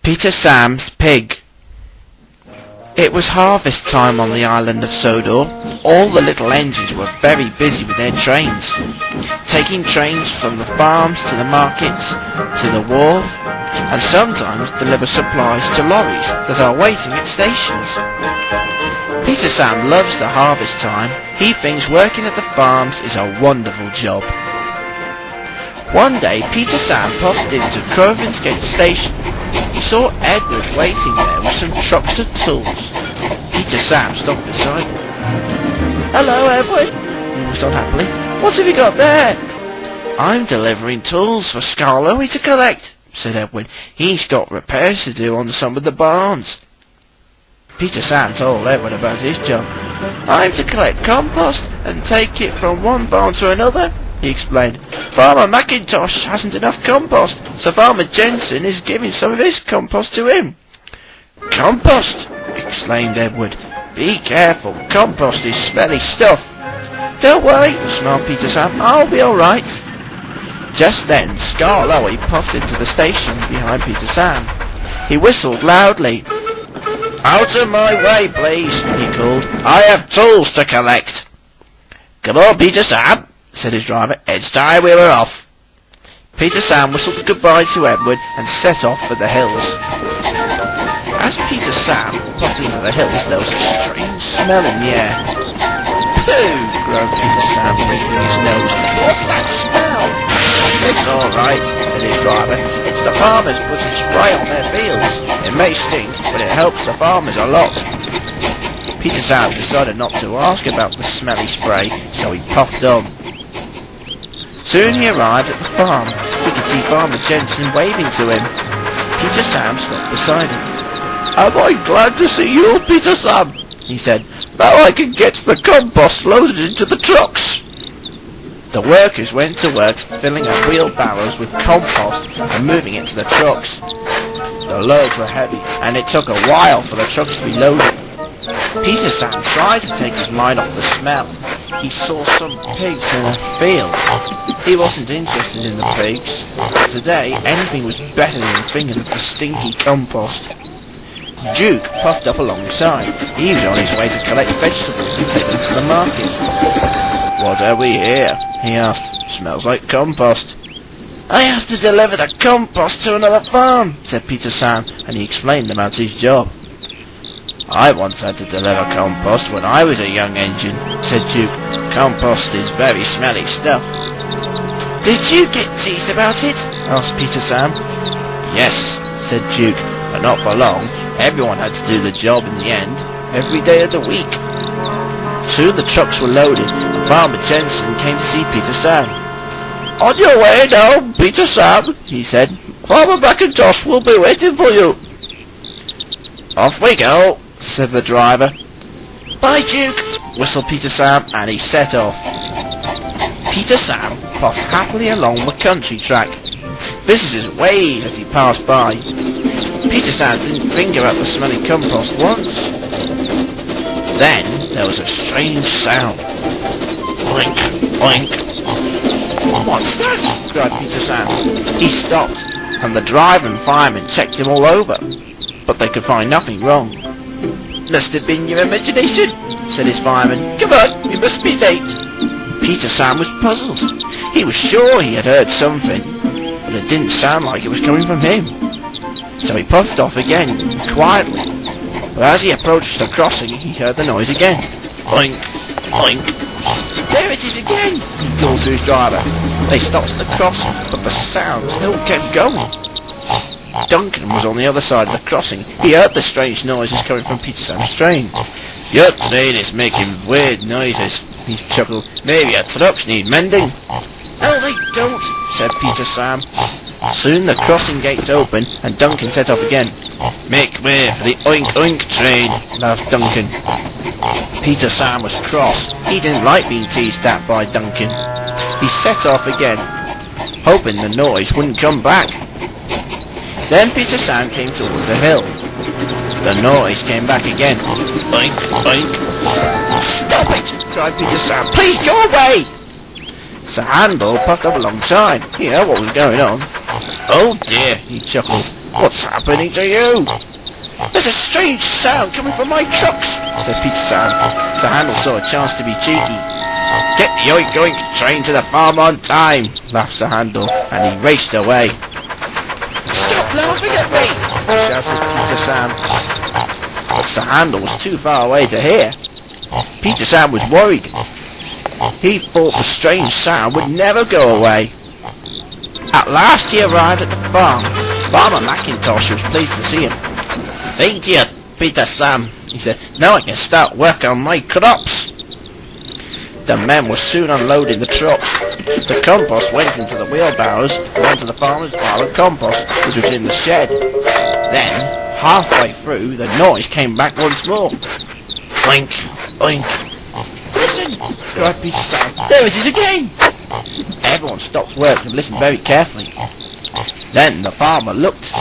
Peter Sam's pig. It was harvest time on the island of Sodor. All the little engines were very busy with their trains, taking trains from the farms to the markets, to the wharf, and sometimes deliver supplies to lorries that are waiting at stations. Peter Sam loves the harvest time. He thinks working at the farms is a wonderful job. One day Peter Sam popped into Gate station. He saw Edward waiting there with some trucks of tools. Peter Sam stopped beside him. "Hello, Edward," he whistled happily. "What have you got there?" "I'm delivering tools for Scarlowy to collect," said Edward. "He's got repairs to do on some of the barns." Peter Sam told Edward about his job. "I'm to collect compost and take it from one barn to another," he explained. "Farmer McIntosh hasn't enough compost, so Farmer Jensen is giving some of his compost to him." "Compost!" exclaimed Edward. "Be careful, compost is smelly stuff." "Don't worry," smiled Peter Sam, "I'll be alright." Just then Scarlowy puffed into the station behind Peter Sam. He whistled loudly. "Out of my way, please," he called. "I have tools to collect." "Come on, Peter Sam," said his driver. "It's time we were off." Peter Sam whistled goodbye to Edward and set off for the hills. As Peter Sam puffed into the hills, there was a strange smell in the air. "Pooh!" groaned Peter Sam, wrinkling his nose. "What's that smell?" "It's all right," said his driver. "It's the farmers putting spray on their fields. It may stink, but it helps the farmers a lot." Peter Sam decided not to ask about the smelly spray, so he puffed on. Soon he arrived at the farm. He could see Farmer Jensen waving to him. Peter Sam stopped beside him. "Am I glad to see you, Peter Sam?" he said. "Now I can get the compost loaded into the trucks." The workers went to work filling up wheelbarrows with compost and moving it to the trucks. The loads were heavy, and it took a while for the trucks to be loaded. Peter Sam tried to take his mind off the smell. He saw some pigs in a field. He wasn't interested in the pigs. Today, anything was better than thinking of the stinky compost. Duke puffed up alongside. He was on his way to collect vegetables and take them to the market. "What have we here?" he asked. "Smells like compost." "I have to deliver the compost to another farm," said Peter Sam, and he explained about his job. "I once had to deliver compost when I was a young engine," said Duke. "Compost is very smelly stuff." "Did you get teased about it?" asked Peter Sam. "Yes," said Duke, "but not for long. Everyone had to do the job in the end, every day of the week." Soon the trucks were loaded, and Farmer Jensen came to see Peter Sam. "On your way now, Peter Sam," he said. "Farmer McIntosh will be waiting for you." "Off we go," said the driver. "Bye, Duke," whistled Peter Sam, and he set off. Peter Sam puffed happily along the country track. Visitors waved as he passed by. Peter Sam didn't think about the smelly compost once. Then there was a strange sound. Oink, oink. "What's that?" cried Peter Sam. He stopped, and the driver and fireman checked him all over, but they could find nothing wrong. "Must have been your imagination," said his fireman. "Come on, you must be late." Peter Sam was puzzled. He was sure he had heard something, but it didn't sound like it was coming from him. So he puffed off again, quietly. But as he approached the crossing, he heard the noise again. Oink, oink. "There it is again," he called to his driver. They stopped at the crossing, but the sound still kept going. Duncan was on the other side of the crossing. He heard the strange noises coming from Peter Sam's train. "Your train is making weird noises," he chuckled. "Maybe your trucks need mending." "No, they don't," said Peter Sam. Soon the crossing gates opened, and Duncan set off again. "Make way for the oink oink train," laughed Duncan. Peter Sam was cross. He didn't like being teased at by Duncan. He set off again, hoping the noise wouldn't come back. Then Peter Sam came towards a hill. The noise came back again. Oink, oink. "Stop it!" cried Peter Sam. "Please go away!" Sir Handel puffed up alongside. He heard what was going on. "Oh dear," he chuckled. What's happening to you? There's a strange sound coming from my trucks, said Peter Sam. Sir Handel saw a chance to be cheeky. Get the oink oink train to the farm on time, laughed Sir Handel, and he raced away. Stop laughing at me, shouted Peter Sam. But Sir Handel was too far away to hear. Peter Sam was worried. He thought the strange sound would never go away. At last he arrived at the farm. Farmer McIntosh was pleased to see him. Thank you, Peter Sam, he said. Now I can start work on my crops. The men were soon unloading the trucks. The compost went into the wheelbarrows and onto the farmer's pile of compost, which was in the shed. Then, halfway through, the noise came back once more. Oink, oink. Listen, cried Peter Sam. There it is again. Everyone stopped work and listened very carefully. Then the farmer looked.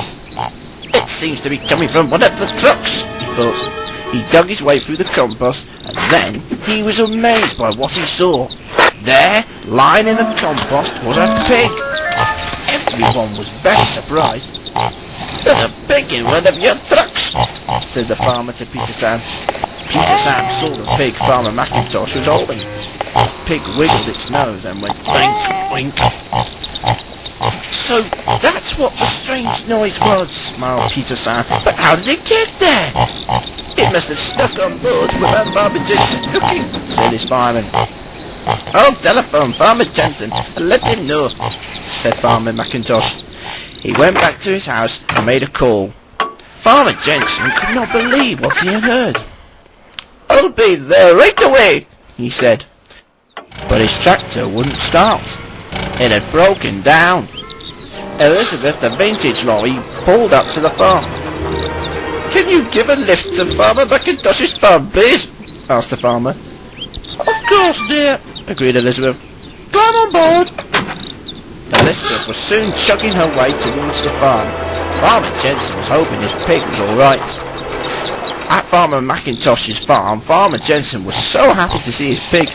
It seems to be coming from one of the trucks, he thought. He dug his way through the compost, and then he was amazed by what he saw. There, lying in the compost, was a pig. Everyone was very surprised. There's a pig in one of your trucks, said the farmer to Peter Sam. Peter Sam saw the pig Farmer McIntosh was holding. The pig wiggled its nose and went oink, oink. So that's what the strange noise was, smiled Peter Sam. But how did it get there? It must have stuck on board without Farmer Jensen looking, said his fireman. I'll telephone Farmer Jensen and let him know, said Farmer McIntosh. He went back to his house and made a call. Farmer Jensen could not believe what he had heard. I'll be there right away, he said. But his tractor wouldn't start. It had broken down. Elizabeth, the vintage lorry, pulled up to the farm. Can you give a lift to Farmer McIntosh's farm, please? Asked the farmer. Of course, dear, agreed Elizabeth. Climb on board. Elizabeth was soon chugging her way towards the farm. Farmer Jensen was hoping his pig was all right. At Farmer McIntosh's farm, Farmer Jensen was so happy to see his pig.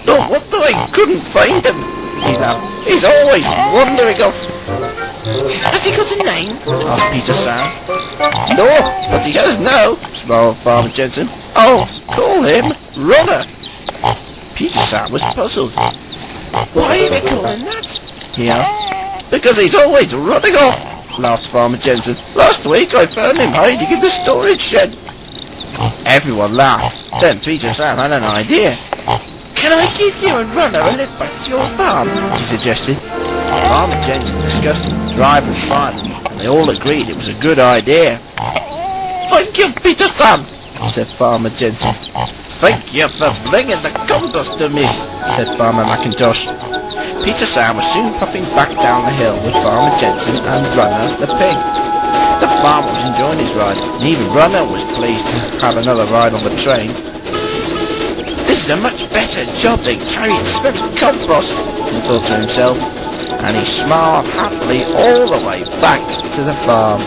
No wonder I couldn't find him, he laughed. He's always wandering off. Has he got a name? Asked Peter Sam. No, but he has now, smiled Farmer Jensen. I'll call him Runner. Peter Sam was puzzled. Why are you calling that? He asked. Because he's always running off, laughed Farmer Jensen. Last week I found him hiding in the storage shed. Everyone laughed. Then Peter Sam had an idea. Can I give you and Runner a lift back to your farm? He suggested. Farmer Jensen discussed it with the driver and fireman, and they all agreed it was a good idea. Thank you, Peter Sam, said Farmer Jensen. Thank you for bringing the compost to me, said Farmer McIntosh. Peter Sam was soon puffing back down the hill with Farmer Jensen and Runner the pig. The farmer was enjoying his ride, and even Runner was pleased to have another ride on the train. This is a much better job than carrying smelly compost, he thought to himself, and he smiled happily all the way back to the farm.